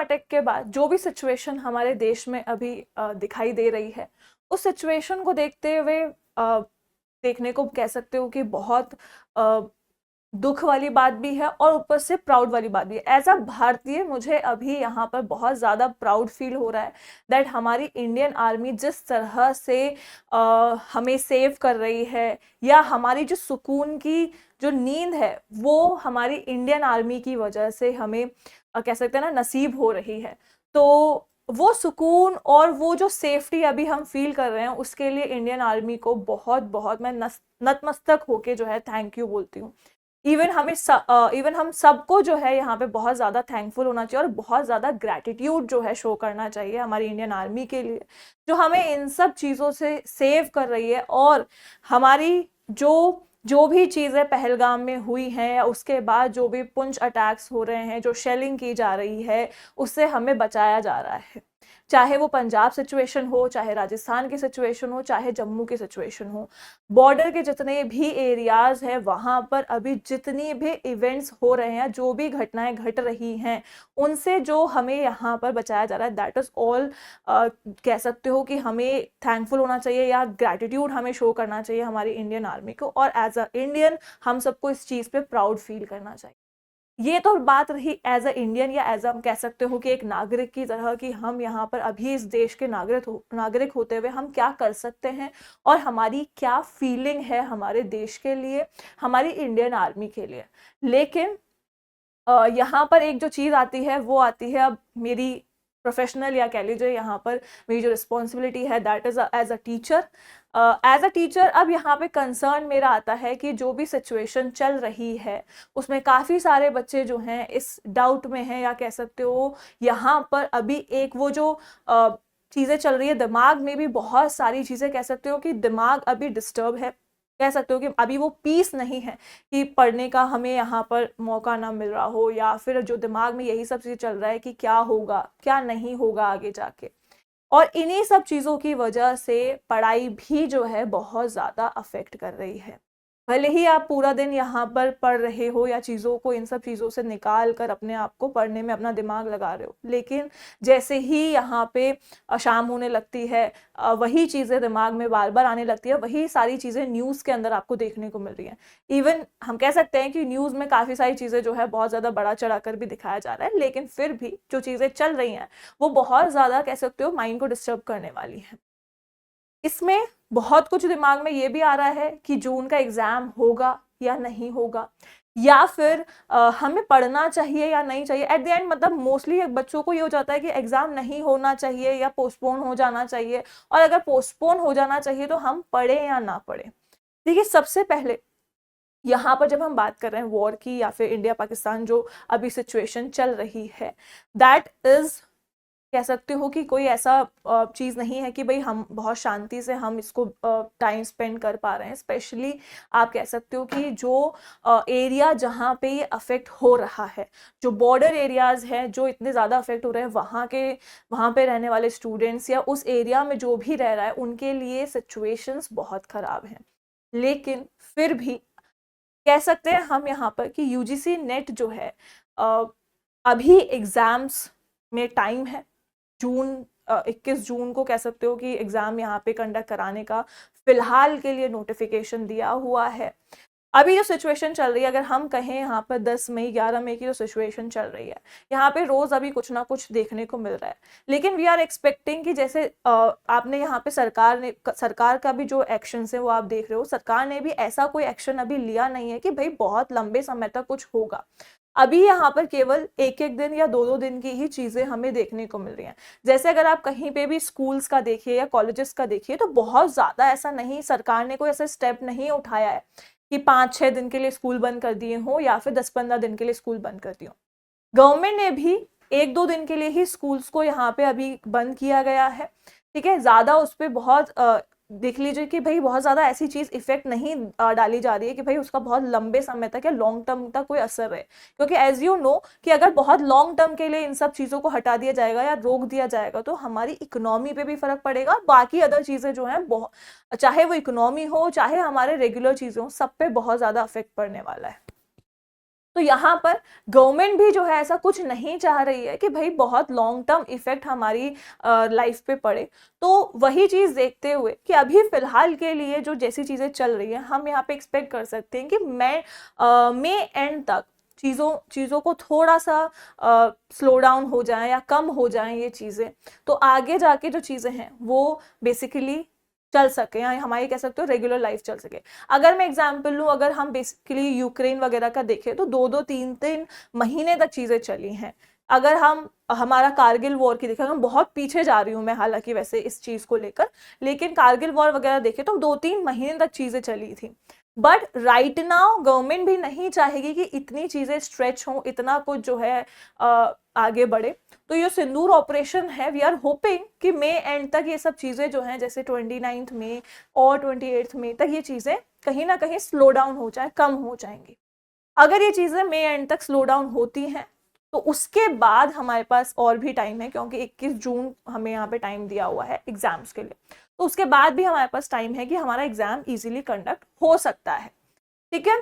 Attack के बाद जो भी सिचुएशन हमारे देश में अभी दिखाई दे रही है, उस सिचुएशन को देखते हुए देखने को कह सकते हो कि बहुत दुख वाली बात भी है और ऊपर से प्राउड वाली बात भी है। एज अ भारतीय मुझे अभी यहाँ पर बहुत ज़्यादा प्राउड फील हो रहा है दैट हमारी इंडियन आर्मी जिस तरह से हमें सेव कर रही है, या हमारी जो सुकून की जो नींद है वो हमारी इंडियन आर्मी की वजह से हमें कह सकते हैं ना नसीब हो रही है। तो वो सुकून और वो जो सेफ्टी अभी हम फील कर रहे हैं उसके लिए इंडियन आर्मी को बहुत बहुत मैं नतमस्तक होके जो है थैंक यू बोलती हूँ। इवन हम सबको जो है यहाँ पे बहुत ज़्यादा थैंकफुल होना चाहिए और बहुत ज़्यादा ग्रैटिट्यूड जो है शो करना चाहिए हमारी इंडियन आर्मी के लिए, जो हमें इन सब चीज़ों से सेव कर रही है। और हमारी जो जो भी चीज़ें पहलगाम में हुई हैं या उसके बाद जो भी पुंछ अटैक्स हो रहे हैं, जो शेलिंग की जा रही है, उससे हमें बचाया जा रहा है। चाहे वो पंजाब सिचुएशन हो, चाहे राजस्थान की सिचुएशन हो, चाहे जम्मू की सिचुएशन हो, बॉर्डर के जितने भी एरियाज हैं वहां पर अभी जितनी भी इवेंट्स हो रहे हैं, जो भी घटनाएं घट रही हैं, उनसे जो हमें यहाँ पर बचाया जा रहा है, दैट इज ऑल कह सकते हो कि हमें थैंकफुल होना चाहिए या ग्रैटिट्यूड हमें शो करना चाहिए हमारी इंडियन आर्मी को। और एज अ इंडियन हम सबको इस चीज़ पे प्राउड फील करना चाहिए। ये तो बात रही एज अ इंडियन या एज अ कह सकते हो कि एक नागरिक की तरह कि हम यहाँ पर अभी इस देश के नागरिक होते हुए हम क्या कर सकते हैं और hमारी क्या फीलिंग है हमारे देश के लिए, हमारी इंडियन आर्मी के लिए। लेकिन यहाँ पर एक जो चीज़ आती है वो आती है अब मेरी प्रोफेशनल या कह लीजिए यहाँ पर मेरी जो रिस्पॉन्सिबिलिटी है, that is as a teacher. As a teacher अब यहाँ पे कंसर्न मेरा आता है कि जो भी सिचुएशन चल रही है उसमें काफ़ी सारे बच्चे जो हैं इस डाउट में हैं, या कह सकते हो यहाँ पर अभी एक वो जो चीज़ें चल रही है दिमाग में भी बहुत सारी चीज़ें, कह सकते हो कि दिमाग अभी डिस्टर्ब है, कह सकते हो कि अभी वो पीस नहीं है कि पढ़ने का हमें यहाँ पर मौका ना मिल रहा हो, या फिर जो दिमाग में यही सब चीज़ चल रहा है कि क्या होगा क्या नहीं होगा आगे जाके। और इन्हीं सब चीज़ों की वजह से पढ़ाई भी जो है बहुत ज़्यादा अफेक्ट कर रही है। भले ही आप पूरा दिन यहाँ पर पढ़ रहे हो या चीज़ों को इन सब चीज़ों से निकाल कर अपने आप को पढ़ने में अपना दिमाग लगा रहे हो, लेकिन जैसे ही यहाँ पे शाम होने लगती है वही चीज़ें दिमाग में बार बार आने लगती है, वही सारी चीज़ें न्यूज़ के अंदर आपको देखने को मिल रही हैं। इवन हम कह सकते हैं कि न्यूज़ में काफ़ी सारी चीज़ें जो है बहुत ज़्यादा बड़ा चढ़ा कर भी दिखाया जा रहा है, लेकिन फिर भी जो चीज़ें चल रही हैं वो बहुत ज़्यादा कह सकते हो माइंड को डिस्टर्ब करने वाली हैं। इसमें बहुत कुछ दिमाग में ये भी आ रहा है कि जून का एग्जाम होगा या नहीं होगा, या फिर हमें पढ़ना चाहिए या नहीं चाहिए। एट द एंड मतलब मोस्टली बच्चों को ये हो जाता है कि एग्जाम नहीं होना चाहिए या पोस्टपोन हो जाना चाहिए, और अगर पोस्टपोन हो जाना चाहिए तो हम पढ़ें या ना पढ़ें। देखिए, सबसे पहले यहाँ पर जब हम बात कर रहे हैं वॉर की या फिर इंडिया पाकिस्तान जो अभी सिचुएशन चल रही है, दैट इज कह सकते हो कि कोई ऐसा चीज़ नहीं है कि भाई हम बहुत शांति से हम इसको टाइम स्पेंड कर पा रहे हैं। स्पेशली आप कह सकते हो कि जो एरिया जहाँ पे ये अफेक्ट हो रहा है, जो बॉर्डर एरियाज हैं जो इतने ज़्यादा अफेक्ट हो रहे हैं, वहाँ पे रहने वाले स्टूडेंट्स या उस एरिया में जो भी रह रहा है उनके लिए सिचुएशंस बहुत ख़राब हैं। लेकिन फिर भी कह सकते हैं हम यहाँ पर कि यूजीसी नेट जो है अभी एग्ज़ाम्स में टाइम है। 21 जून को कह सकते हो कि एग्जाम यहाँ पे कंडक्ट कराने का फिलहाल के लिए नोटिफिकेशन दिया हुआ है। अभी जो सिचुएशन चल रही है, अगर हम कहें यहाँ पर 10 मई 11 मई की जो सिचुएशन चल रही है, यहाँ पे रोज अभी कुछ ना कुछ देखने को मिल रहा है। लेकिन वी आर एक्सपेक्टिंग कि जैसे आपने यहाँ पे सरकार का भी जो एक्शन है वो आप देख रहे हो, सरकार ने भी ऐसा कोई एक्शन अभी लिया नहीं है कि भाई बहुत लंबे समय तक कुछ होगा। अभी यहाँ पर केवल एक एक दिन या दो दो दिन की ही चीजें हमें देखने को मिल रही हैं। जैसे अगर आप कहीं पे भी स्कूल्स का देखिए या कॉलेजेस का देखिए तो बहुत ज्यादा ऐसा नहीं, सरकार ने कोई ऐसा स्टेप नहीं उठाया है कि 5-6 दिन के लिए स्कूल बंद कर दिए हो या फिर 10-15 दिन के लिए स्कूल बंद कर दिए हो। गवर्नमेंट ने भी 1-2 दिन के लिए ही स्कूल्स को यहाँ पे अभी बंद किया गया है। ठीक है, ज्यादा उस पर बहुत देख लीजिए कि भाई बहुत ज़्यादा ऐसी चीज़ इफेक्ट नहीं डाली जा रही है कि भाई उसका बहुत लंबे समय तक या लॉन्ग टर्म तक कोई असर है। क्योंकि एज यू नो कि अगर बहुत लॉन्ग टर्म के लिए इन सब चीज़ों को हटा दिया जाएगा या रोक दिया जाएगा तो हमारी इकोनॉमी पे भी फर्क पड़ेगा, बाकी अदर चीज़ें जो हैं बहुत, चाहे वो इकोनॉमी हो चाहे हमारे रेगुलर चीज़ें हो, सब पे बहुत ज़्यादा अफेक्ट पड़ने वाला है। तो यहाँ पर गवर्नमेंट भी जो है ऐसा कुछ नहीं चाह रही है कि भाई बहुत लॉन्ग टर्म इफेक्ट हमारी लाइफ पे पड़े। तो वही चीज देखते हुए कि अभी फिलहाल के लिए जो जैसी चीजें चल रही है, हम यहाँ पे एक्सपेक्ट कर सकते हैं कि मई एंड तक चीज़ों को थोड़ा सा स्लो डाउन हो जाए या कम हो जाए ये चीज़ें, तो आगे जाके जो चीज़ें हैं वो बेसिकली चल सके या हमारी कह सकते हो रेगुलर लाइफ चल सके। अगर मैं एग्जांपल लूँ, अगर हम बेसिकली यूक्रेन वगैरह का देखें तो 2-3 महीने तक चीज़ें चली हैं। अगर हम हमारा कारगिल वॉर की देखें, हम बहुत पीछे जा रही हूँ मैं हालांकि वैसे इस चीज़ को लेकर, लेकिन कारगिल वॉर वगैरह देखें तो 2-3 महीने तक चीज़ें चली थी। बट राइट नाउ गवर्नमेंट भी नहीं चाहेगी कि इतनी चीजें स्ट्रेच हो, इतना कुछ जो है आगे बढ़े। तो ये सिंदूर ऑपरेशन है, वी आर होपिंग कि मई एंड तक ये सब चीजें जो हैं जैसे 29 मई और 28 मई तक ये चीजें कहीं ना कहीं स्लो डाउन हो जाए, कम हो जाएंगी। अगर ये चीजें मई एंड तक स्लो डाउन होती हैं तो उसके बाद हमारे पास और भी टाइम है, क्योंकि 21 जून हमें यहाँ पे टाइम दिया हुआ है एग्जाम्स के लिए। तो उसके बाद भी हमारे पास टाइम है कि हमारा एग्जाम इजीली कंडक्ट हो सकता है। ठीक है,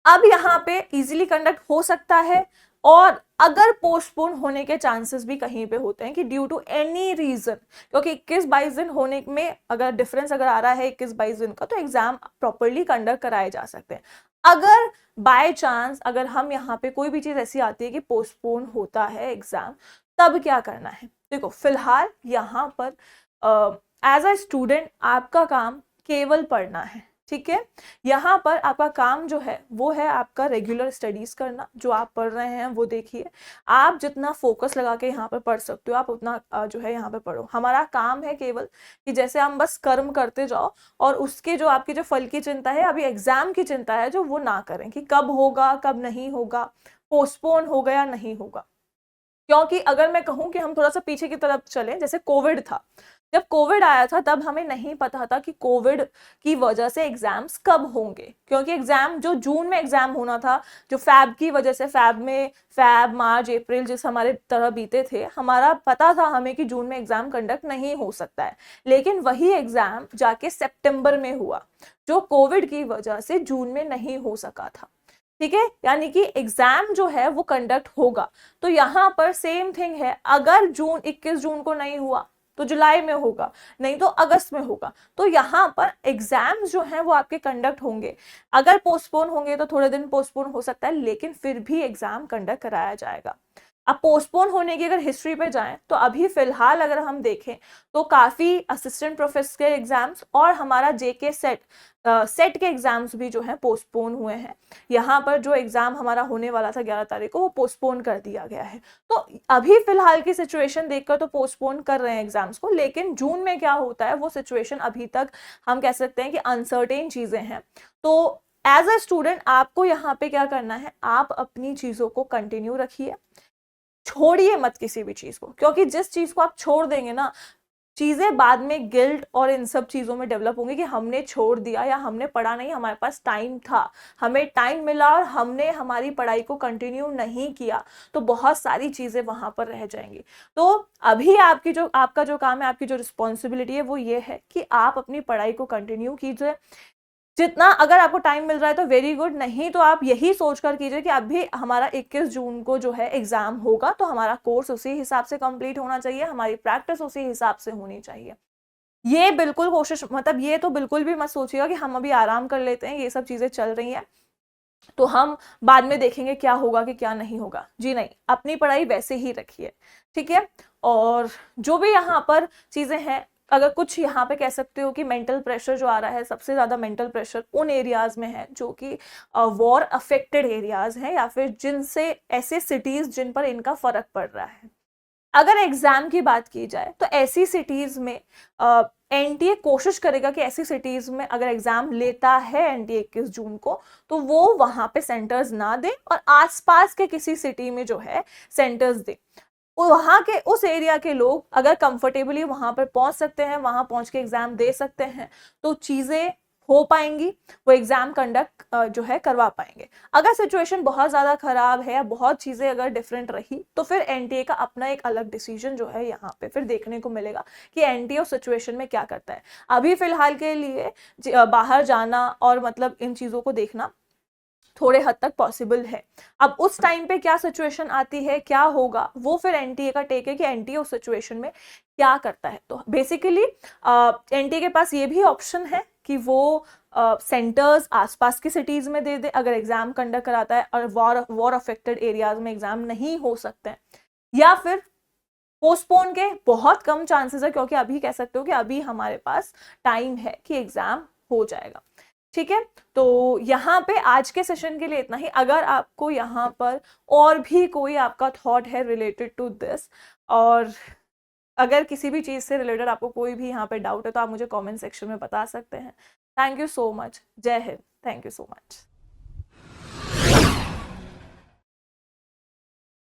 अब यहाँ पे इजीली कंडक्ट हो सकता है, और अगर पोस्टपोन होने के चांसेस भी कहीं पे होते हैं कि ड्यू टू एनी रीजन, क्योंकि 21-22 दिन होने में अगर डिफरेंस अगर आ रहा है 21-22 दिन का, तो एग्जाम प्रॉपरली कंडक्ट कराए जा सकते हैं। अगर बाय चांस अगर हम यहाँ पे कोई भी चीज ऐसी आती है कि पोस्टपोन होता है एग्जाम, तब क्या करना है? देखो फिलहाल यहाँ पर एज अ स्टूडेंट आपका काम केवल पढ़ना है। ठीक है, यहाँ पर आपका काम जो है वो है आपका रेगुलर स्टडीज करना। जो आप पढ़ रहे हैं वो देखिए, आप जितना फोकस लगा के यहाँ पर पढ़ सकते हो आप उतना जो है यहाँ पे पढ़ो। हमारा काम है केवल कि जैसे हम बस कर्म करते जाओ, और उसके जो आपकी जो फल की चिंता है, अभी एग्जाम की चिंता है जो, वो ना करें कि कब होगा कब नहीं होगा, पोस्टपोन हो गया नहीं होगा। क्योंकि अगर मैं कहूँ कि हम थोड़ा सा पीछे की तरफ चलें, जैसे कोविड था, जब कोविड आया था तब हमें नहीं पता था कि कोविड की वजह से एग्जाम्स कब होंगे, क्योंकि एग्जाम जो जून में एग्जाम होना था, जो फैब की वजह से फैब मार्च अप्रैल जिस हमारे तरह बीते थे, हमारा पता था हमें कि जून में एग्जाम कंडक्ट नहीं हो सकता है। लेकिन वही एग्जाम जाके सितंबर में हुआ, जो कोविड की वजह से जून में नहीं हो सका था। ठीक है, यानी कि एग्जाम जो है वो कंडक्ट होगा। तो यहाँ पर सेम थिंग है, अगर 21 जून को नहीं हुआ तो जुलाई में होगा, नहीं तो अगस्त में होगा। तो यहाँ पर एग्जाम्स जो हैं वो आपके कंडक्ट होंगे। अगर पोस्टपोन होंगे तो थोड़े दिन पोस्टपोन हो सकता है, लेकिन फिर भी एग्जाम कंडक्ट कराया जाएगा। अब पोस्टपोन होने की अगर हिस्ट्री पे जाएं तो अभी फिलहाल अगर हम देखें तो काफी असिस्टेंट प्रोफेसर के एग्जाम्स और हमारा जेके सेट के एग्जाम्स भी जो है पोस्टपोन हुए हैं। यहाँ पर जो एग्जाम हमारा होने वाला था 11 तारीख को, वो पोस्टपोन कर दिया गया है। तो अभी फिलहाल की सिचुएशन देखकर तो पोस्टपोन कर रहे हैं एग्जाम्स को, लेकिन जून में क्या होता है वो सिचुएशन अभी तक हम कह सकते हैं कि अनसर्टेन चीजें हैं। तो एज अ स्टूडेंट आपको यहाँ पे क्या करना है, आप अपनी चीजों को कंटिन्यू रखिए, छोड़िए मत किसी भी चीज को, क्योंकि जिस चीज को आप छोड़ देंगे ना, चीजें बाद में गिल्ट और इन सब चीजों में डेवलप होंगी कि हमने छोड़ दिया या हमने पढ़ा नहीं, हमारे पास टाइम था, हमें टाइम मिला और हमने हमारी पढ़ाई को कंटिन्यू नहीं किया, तो बहुत सारी चीजें वहां पर रह जाएंगी। तो अभी आपका जो काम है, आपकी जो रिस्पॉन्सिबिलिटी है वो ये है कि आप अपनी पढ़ाई को कंटिन्यू कीजिए। जितना अगर आपको टाइम मिल रहा है तो वेरी गुड, नहीं तो आप यही सोचकर कीजिए कि अभी हमारा 21 जून को जो है एग्जाम होगा, तो हमारा कोर्स उसी हिसाब से कंप्लीट होना चाहिए, हमारी प्रैक्टिस उसी हिसाब से होनी चाहिए। ये बिल्कुल कोशिश, मतलब ये तो बिल्कुल भी मत सोचिएगा कि हम अभी आराम कर लेते हैं, ये सब चीजें चल रही हैं तो हम बाद में देखेंगे क्या होगा कि क्या नहीं होगा। जी नहीं, अपनी पढ़ाई वैसे ही रखिए। ठीक है, और जो भी यहाँ पर चीजें हैं, अगर कुछ यहाँ पे कह सकते हो कि मेंटल प्रेशर जो आ रहा है, सबसे ज्यादा मेंटल प्रेशर उन एरियाज में है जो कि वॉर अफेक्टेड एरियाज हैं, या फिर जिनसे ऐसे सिटीज जिन पर इनका फर्क पड़ रहा है। अगर एग्जाम की बात की जाए तो ऐसी सिटीज में एनटीए कोशिश करेगा कि ऐसी सिटीज में अगर एग्जाम लेता है एनटीए 21 जून को, तो वो वहां पे सेंटर्स ना दे और आसपास के किसी सिटी में जो है सेंटर्स दे। वहां के उस एरिया के लोग अगर कंफर्टेबली वहां पर पहुंच सकते हैं, वहां पहुंच के एग्जाम दे सकते हैं, तो चीजें हो पाएंगी, वो एग्जाम कंडक्ट जो है करवा पाएंगे। अगर सिचुएशन बहुत ज्यादा खराब है या बहुत चीजें अगर डिफरेंट रही, तो फिर एनटीए का अपना एक अलग डिसीजन जो है यहाँ पे फिर देखने को मिलेगा कि एनटीए उस सिचुएशन में क्या करता है। अभी फिलहाल के लिए बाहर जाना और मतलब इन चीजों को देखना थोड़े हद तक पॉसिबल है। अब उस टाइम पे क्या सिचुएशन आती है, क्या होगा, वो फिर एनटीए का टेक है कि एनटीए उस सिचुएशन में क्या करता है। तो बेसिकली एनटीए के पास ये भी ऑप्शन है कि वो सेंटर्स आसपास की सिटीज में दे दे अगर एग्जाम कंडक्ट कराता है और वॉर अफेक्टेड एरियाज में एग्जाम नहीं हो सकते हैं, या फिर पोस्टपोन के बहुत कम चांसेस है, क्योंकि अभी कह सकते हो कि अभी हमारे पास टाइम है कि एग्जाम हो जाएगा। ठीक है, तो यहाँ पे आज के सेशन के लिए इतना ही। अगर आपको यहाँ पर और भी कोई आपका थॉट है रिलेटेड टू दिस, और अगर किसी भी चीज़ से रिलेटेड आपको कोई भी यहाँ पे डाउट है, तो आप मुझे कमेंट सेक्शन में बता सकते हैं। Thank you so much. जय हिंद। Thank you so much.